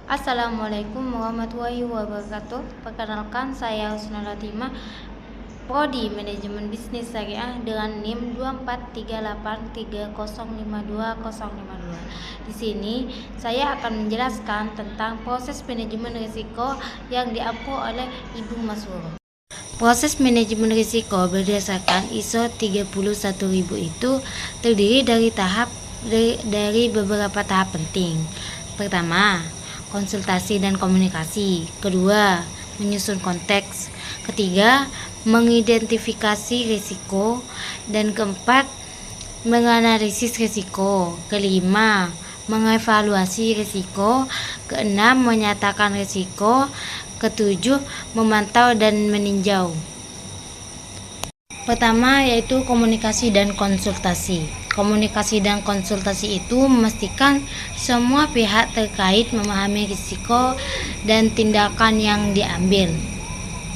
Assalamualaikum warahmatullahi wabarakatuh. Perkenalkan, saya Husnul Latimah, Prodi Manajemen Bisnis Syariah dengan NIM 243830520052. Di sini saya akan menjelaskan tentang proses manajemen risiko yang diampu oleh Ibu Maswur. Proses manajemen risiko berdasarkan ISO 31000 itu terdiri dari beberapa tahap penting. Pertama, konsultasi dan komunikasi. Kedua, menyusun konteks. Ketiga, mengidentifikasi risiko. Dan keempat, menganalisis risiko. Kelima, mengevaluasi risiko. Keenam, menyatakan risiko. Ketujuh, memantau dan meninjau. Pertama yaitu komunikasi dan konsultasi. Komunikasi dan konsultasi itu memastikan semua pihak terkait memahami risiko dan tindakan yang diambil,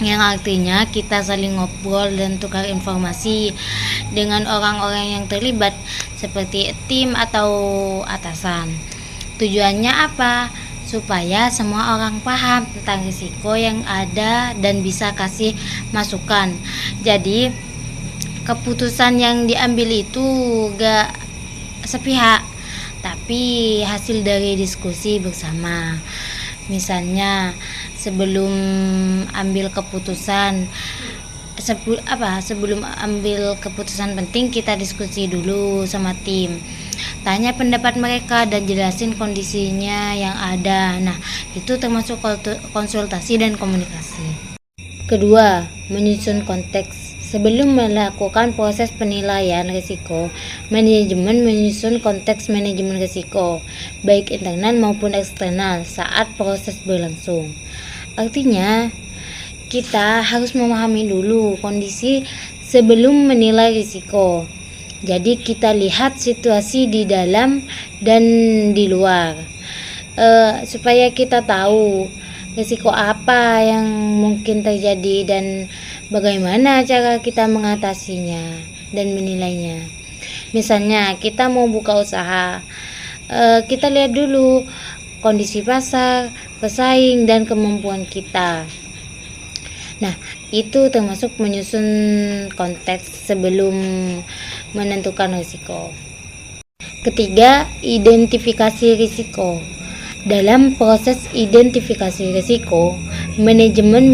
yang artinya kita saling ngobrol dan tukar informasi dengan orang-orang yang terlibat seperti tim atau atasan. Tujuannya apa? Supaya semua orang paham tentang risiko yang ada dan bisa kasih masukan. Jadi keputusan yang diambil itu gak sepihak, tapi hasil dari diskusi bersama. Misalnya sebelum ambil keputusan sebelum ambil keputusan penting, kita diskusi dulu sama tim, tanya pendapat mereka dan jelasin kondisinya yang ada. Nah, itu termasuk konsultasi dan komunikasi. Kedua, menyusun konteks. Sebelum melakukan proses penilaian risiko, manajemen menyusun konteks manajemen risiko, baik internal maupun eksternal saat proses berlangsung. Artinya, kita harus memahami dulu kondisi sebelum menilai risiko. Jadi kita lihat situasi di dalam dan di luar, supaya kita tahu risiko apa yang mungkin terjadi dan bagaimana cara kita mengatasinya dan menilainya. Misalnya kita mau buka usaha, kita lihat dulu kondisi pasar, pesaing, dan kemampuan kita. Nah, itu termasuk menyusun konteks sebelum menentukan risiko. Ketiga, identifikasi risiko. Dalam proses identifikasi risiko, manajemen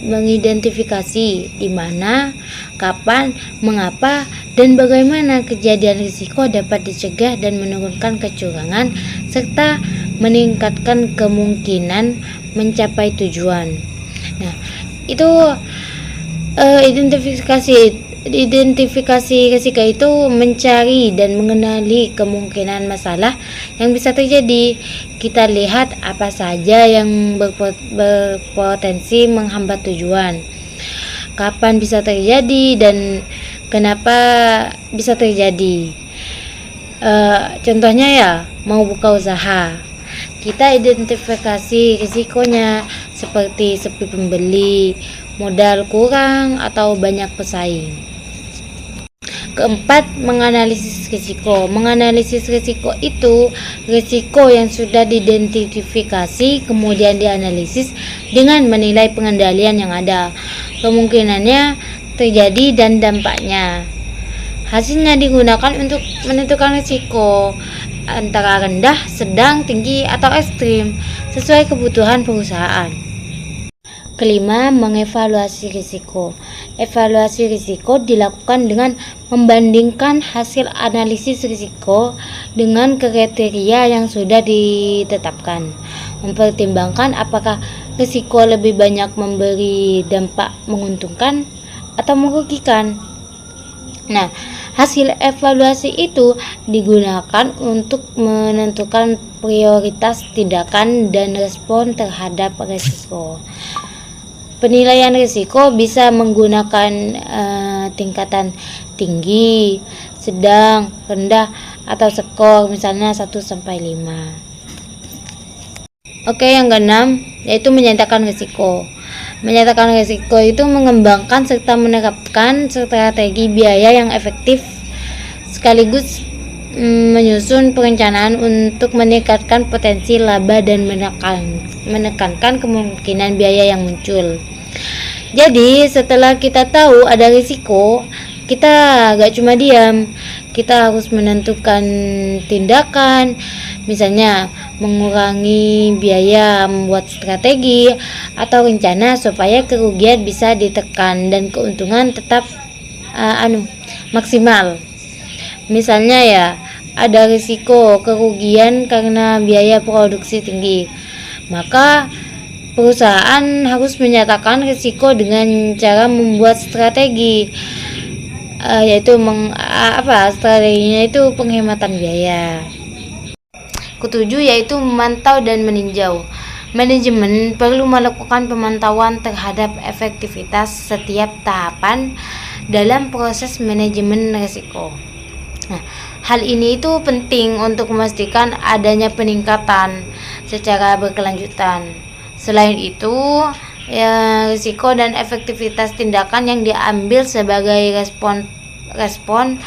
mengidentifikasi di mana, kapan, mengapa, dan bagaimana kejadian risiko dapat dicegah dan menurunkan kecurangan serta meningkatkan kemungkinan mencapai tujuan. Nah, itu identifikasi risiko itu mencari dan mengenali kemungkinan masalah yang bisa terjadi. Kita lihat apa saja yang berpotensi menghambat tujuan, kapan bisa terjadi, dan kenapa bisa terjadi. Contohnya ya, mau buka usaha, kita identifikasi risikonya seperti sepi pembeli, modal kurang, atau banyak pesaing. Keempat, menganalisis risiko. Menganalisis risiko itu risiko yang sudah diidentifikasi kemudian dianalisis dengan menilai pengendalian yang ada, kemungkinannya terjadi, dan dampaknya. Hasilnya digunakan untuk menentukan risiko antara rendah, sedang, tinggi, atau ekstrim sesuai kebutuhan perusahaan. Kelima, mengevaluasi risiko. Evaluasi risiko dilakukan dengan membandingkan hasil analisis risiko dengan kriteria yang sudah ditetapkan. Mempertimbangkan apakah risiko lebih banyak memberi dampak menguntungkan atau merugikan. Nah, hasil evaluasi itu digunakan untuk menentukan prioritas tindakan dan respon terhadap risiko. Penilaian risiko bisa menggunakan tingkatan tinggi, sedang, rendah, atau skor, misalnya 1-5. Oke, yang keenam yaitu menyatakan risiko. Menyatakan risiko itu mengembangkan serta menerapkan strategi biaya yang efektif sekaligus menyusun perencanaan untuk meningkatkan potensi laba dan menekankan kemungkinan biaya yang muncul. Jadi setelah kita tahu ada risiko, kita gak cuma diam, kita harus menentukan tindakan, misalnya mengurangi biaya, membuat strategi atau rencana supaya kerugian bisa ditekan dan keuntungan tetap maksimal. Misalnya ya, ada risiko kerugian karena biaya produksi tinggi, maka perusahaan harus menyatakan risiko dengan cara membuat strategi, yaitu strateginya itu penghematan biaya. Ketujuh yaitu memantau dan meninjau. Manajemen perlu melakukan pemantauan terhadap efektivitas setiap tahapan dalam proses manajemen risiko. Nah, hal ini itu penting untuk memastikan adanya peningkatan secara berkelanjutan. Selain itu, risiko dan efektivitas tindakan yang diambil sebagai respon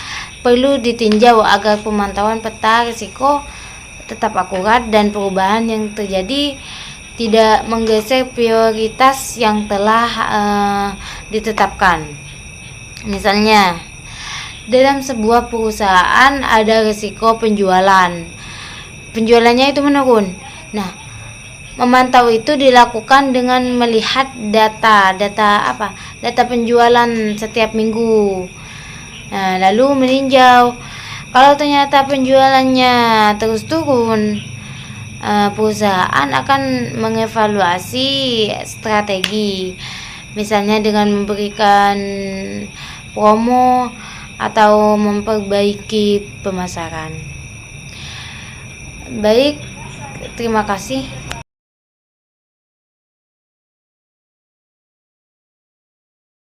perlu ditinjau agar pemantauan peta risiko tetap akurat dan perubahan yang terjadi tidak menggeser prioritas yang telah ditetapkan. Misalnya, dalam sebuah perusahaan ada risiko penjualannya itu menurun. Nah, memantau itu dilakukan dengan melihat data penjualan setiap minggu. Nah, lalu meninjau. Kalau ternyata penjualannya terus turun, perusahaan akan mengevaluasi strategi, misalnya dengan memberikan promo atau memperbaiki pemasaran. Baik, terima kasih.